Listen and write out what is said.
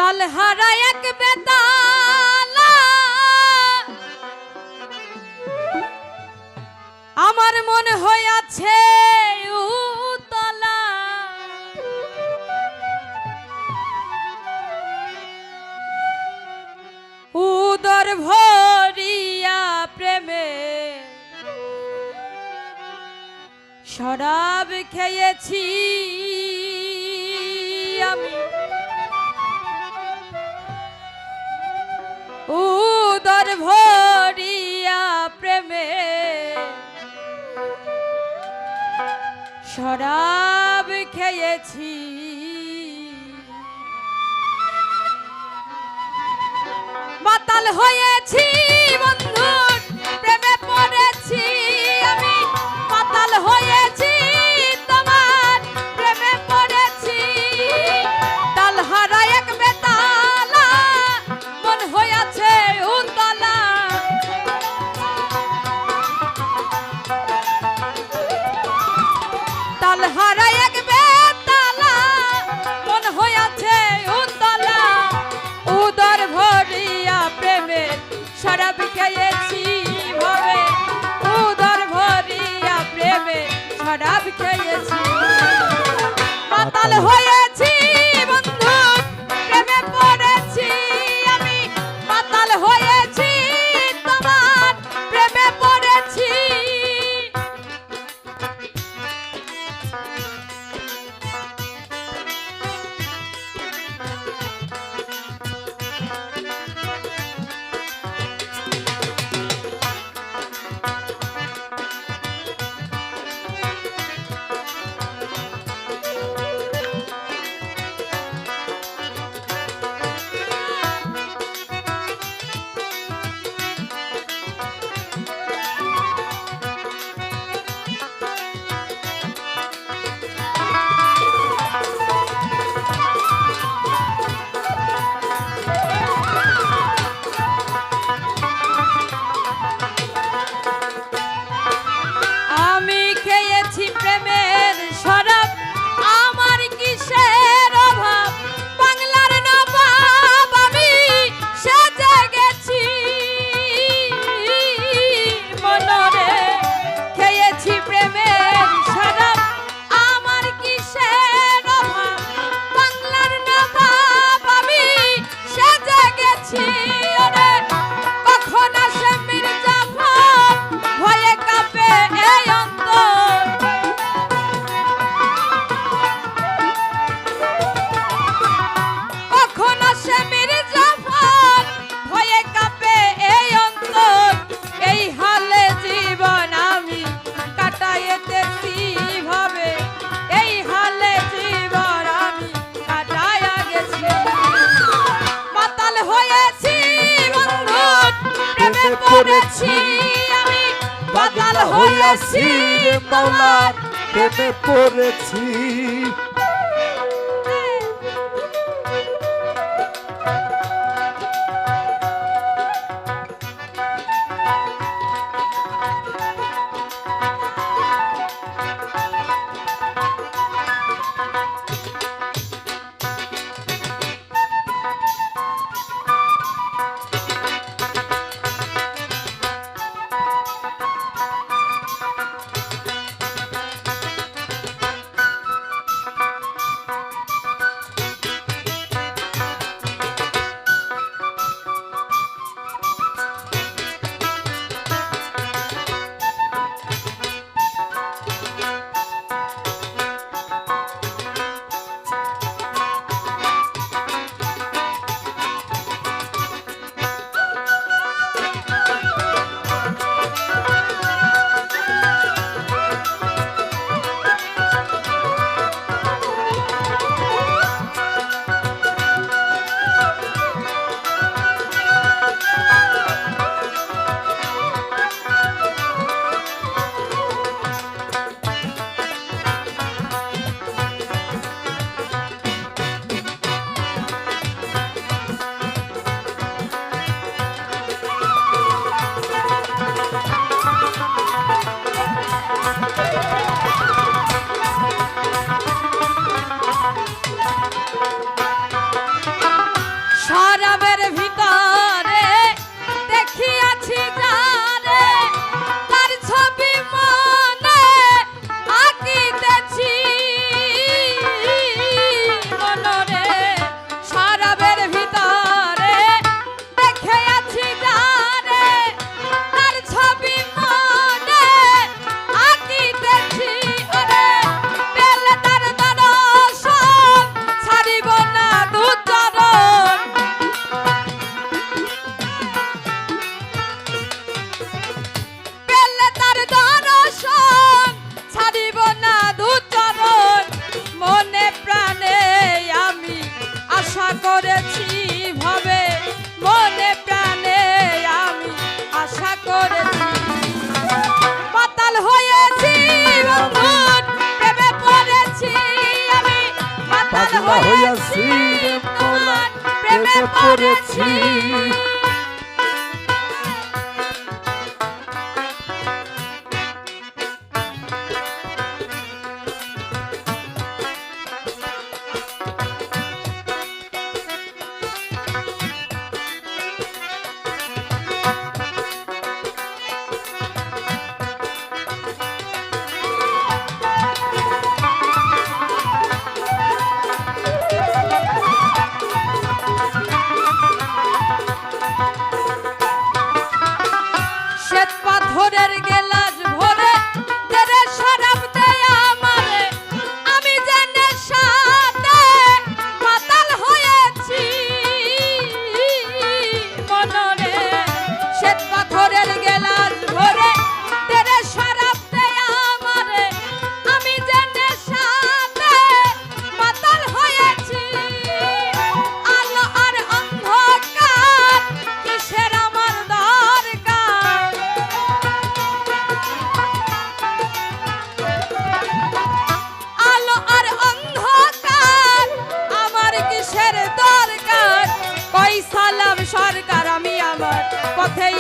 তালহারা এক বেতালা আমার মনে হইয়াছে উতলা উদর ভরিয়া প্রেমে শরাব খেয়েছি আমি উদর ভরিয়া প্রেমে শরাব খেয়েছি মাতাল হয়েছি বন্ধু প্রেমে পড়েছি আমি মাতাল হয়েছি তোমার প্রেমে পড়েছি তালহারা এক বেতালা মন হয়েছে উতলা তালহারা এক বেতালা মন হয়েছে উতলা উদর ভরিয়া প্রেমে শরাব খেয়েছি ভাবে উদর ভরিয়া প্রেমে শরাব খেয়েছি মাতাল হয়েছি বন্ধু প্রেমে পড়েছি আমি মাতাল হয়েছি তোমার প্রেমে পড়েছি পড়েছি আমি পাগল হয়েছি মাওলার প্রেমে পড়েছি প্রেমে পড়েছি। শ্বেত পাথরের গেলাস ভরে তেরে শরাব দেয় আমারে, আমি যে নেশাতে মাতাল হয়েছি মনরে। শ্বেত পাথরের গেলাস ভরে তেরে শরাব দেয় আমারে, আমি যে নেশাতে মাতাল হয়েছি। আলো আর অন্ধকার কিসের আমার দরকার, আলো আর অন্ধকার আমার কিসের দরকার। কই সালাম সরকার আমি আমার পথেই